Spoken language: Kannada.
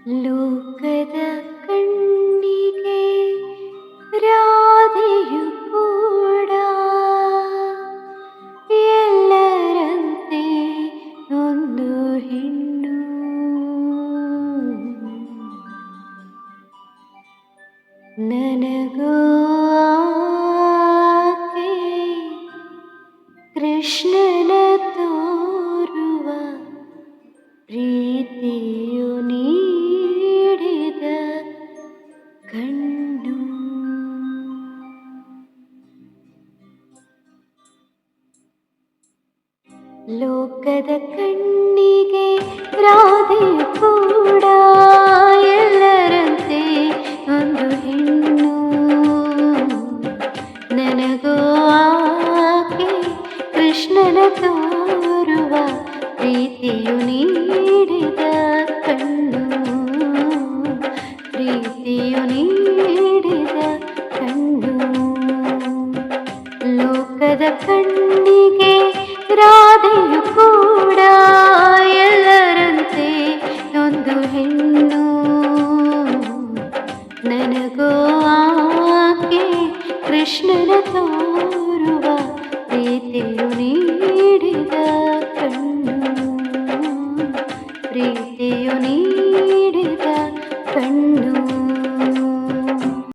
ಲೋಕದ ಕಣ್ಣಿಗೆ ರಾಧೆಯು ಕೂಡ ಎಲ್ಲರಂತೆ ಒಂದು ಹೆಣ್ಣು. ನನಗೂ ಆಕೆ ಕೃಷ್ಣನ ತೋರುವ ಪ್ರೀತಿಯು ನೀಡಿದ ಕಣ್ಣು. ಲೋಕದ ಕಣ್ಣಿಗೆ ರಾಧೆಯು ಕೂಡ ಎಲ್ಲರಂತೆ ಒಂದು ಹೆಣ್ಣು. ನನಗೂ ಆಕೆ ಕೃಷ್ಣನ ತೋರುವ ಪ್ರೀತಿಯು ನೀಡಿದ ಕಣ್ಣು. ಪ್ರೀತಿಯು ನೀಡಿದ ಕಣ್ಣು. ಲೋಕದ ಕಣ್ಣಿಗೆ ರಾಧೆಯು ಕೂಡ ಎಲ್ಲರಂತೆ ಒಂದು ಹೆಣ್ಣು. ನನಗೂ ಆಕೆ ಕೃಷ್ಣನ ತೋರುವ ಪ್ರೀತಿಯು ನೀಡಿದ ಕಣ್ಣು. ಪ್ರೀತಿಯು ನೀ